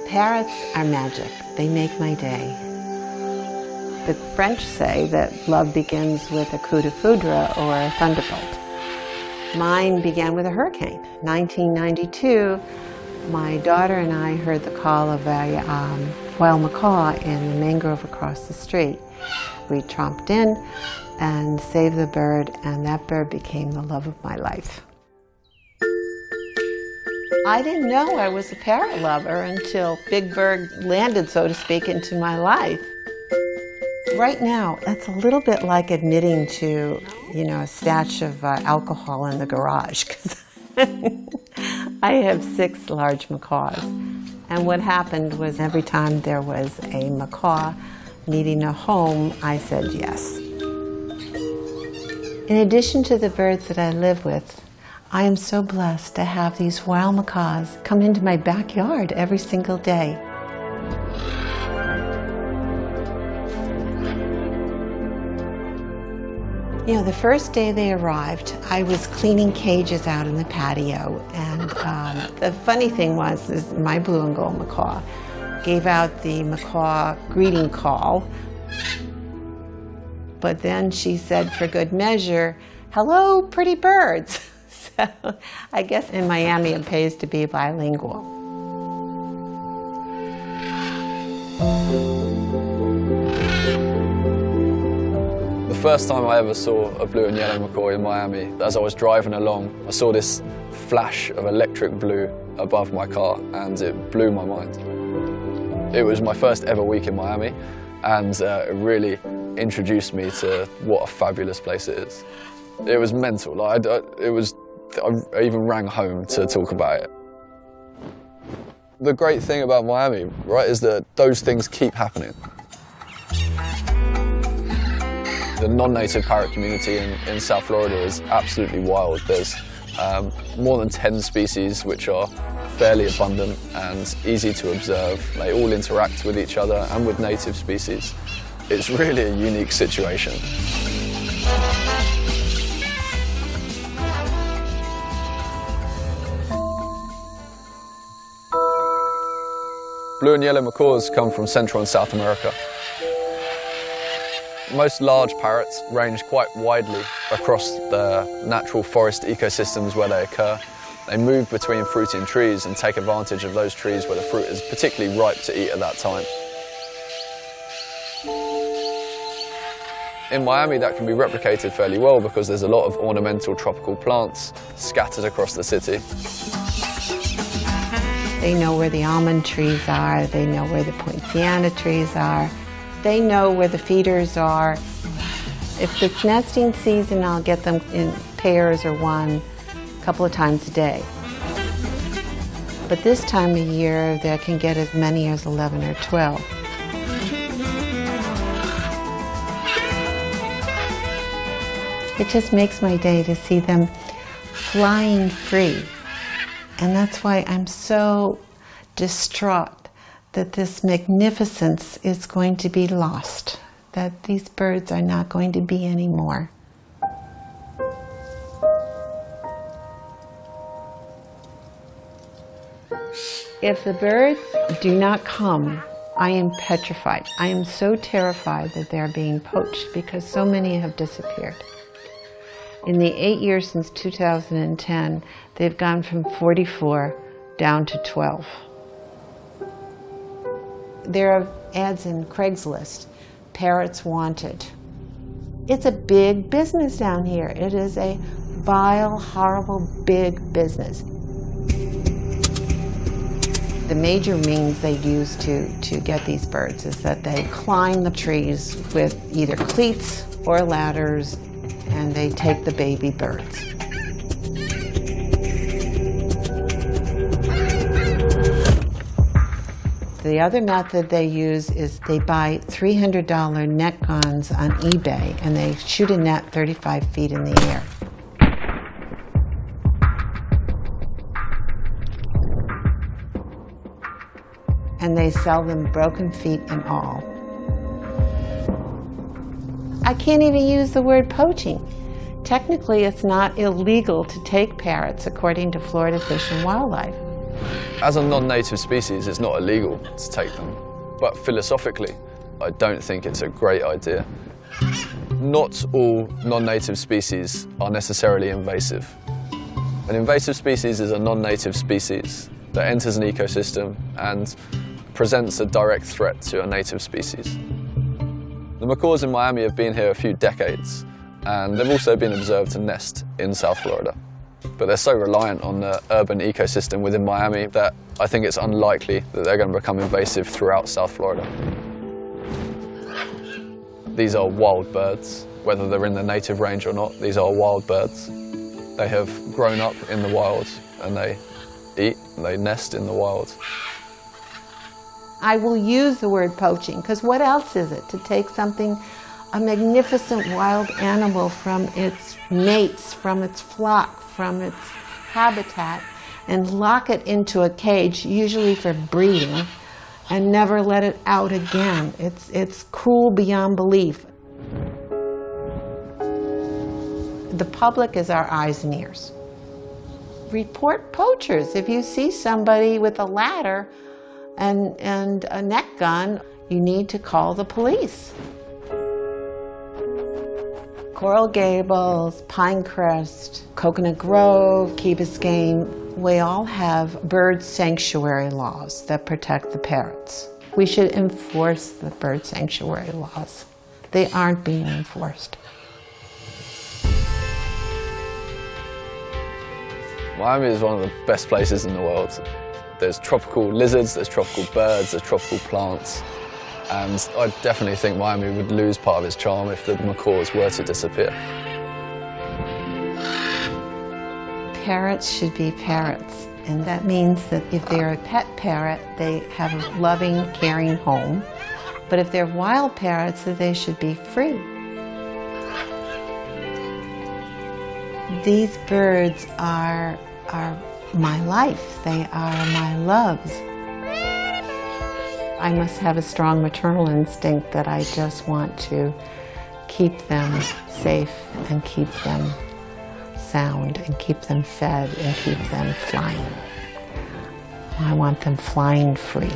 Parrots are magic. They make my day. The French say that love begins with a coup de foudre or a thunderbolt. Mine began with a hurricane. 1992, my daughter and I heard the call of a wild macaw in the mangrove across the street. We tromped in and saved the bird, and that bird became the love of my life. I didn't know I was a parrot lover until Big Bird landed, so to speak, into my life. Right now, that's a little bit like admitting to, a stash of alcohol in the garage, because I have 6 large macaws. And what happened was every time there was a macaw needing a home, I said yes. In addition to the birds that I live with, I am so blessed to have these wild macaws come into my backyard every single day. The first day they arrived, I was cleaning cages out in the patio, and the funny thing was is my blue and gold macaw gave out the macaw greeting call, but then she said for good measure, "Hello, pretty birds." So I guess in Miami it pays to be bilingual. The first time I ever saw a blue and yellow macaw in Miami, as I was driving along, I saw this flash of electric blue above my car, and it blew my mind. It was my first ever week in Miami, and it really introduced me to what a fabulous place it is. It was mental. I even rang home to talk about it. The great thing about Miami, right, is that those things keep happening. The non-native parrot community in South Florida is absolutely wild. There's more than 10 species which are fairly abundant and easy to observe. They all interact with each other and with native species. It's really a unique situation. Blue and yellow macaws come from Central and South America. Most large parrots range quite widely across the natural forest ecosystems where they occur. They move between fruiting trees and take advantage of those trees where the fruit is particularly ripe to eat at that time. In Miami, that can be replicated fairly well because there's a lot of ornamental tropical plants scattered across the city. They know where the almond trees are, they know where the poinciana trees are, they know where the feeders are. If it's nesting season, I'll get them in pairs or one a couple of times a day. But this time of year, they can get as many as 11 or 12. It just makes my day to see them flying free. And that's why I'm so distraught that this magnificence is going to be lost, that these birds are not going to be anymore. If the birds do not come, I am petrified. I am so terrified that they're being poached because so many have disappeared. In the 8 years since 2010, they've gone from 44 down to 12. There are ads in Craigslist, parrots wanted. It's a big business down here. It is a vile, horrible, big business. The major means they use to get these birds is that they climb the trees with either cleats or ladders, and they take the baby birds. The other method they use is they buy $300 net guns on eBay, and they shoot a net 35 feet in the air. And they sell them broken feet and all. I can't even use the word poaching. Technically, it's not illegal to take parrots according to Florida Fish and Wildlife. As a non-native species, it's not illegal to take them, but philosophically, I don't think it's a great idea. Not all non-native species are necessarily invasive. An invasive species is a non-native species that enters an ecosystem and presents a direct threat to a native species. The macaws in Miami have been here a few decades, and they've also been observed to nest in South Florida. But they're so reliant on the urban ecosystem within Miami that I think it's unlikely that they're going to become invasive throughout South Florida. These are wild birds, whether they're in the native range or not. These are wild birds. They have grown up in the wild and they eat and they nest in the wild. I will use the word poaching, because what else is it? To take something, a magnificent wild animal from its mates, from its flock, from its habitat, and lock it into a cage, usually for breeding, and never let it out again. It's cruel beyond belief. The public is our eyes and ears. Report poachers. If you see somebody with a ladder and a net gun, you need to call the police. Coral Gables, Pinecrest, Coconut Grove, Key Biscayne, we all have bird sanctuary laws that protect the parrots. We should enforce the bird sanctuary laws. They aren't being enforced. Miami is one of the best places in the world. There's tropical lizards, there's tropical birds, there's tropical plants, and I definitely think Miami would lose part of its charm if the macaws were to disappear. Parrots should be parrots, and that means that if they're a pet parrot, they have a loving, caring home. But if they're wild parrots, they should be free. These birds are my life. They are my loves. I must have a strong maternal instinct that I just want to keep them safe and keep them sound and keep them fed and keep them flying. I want them flying free.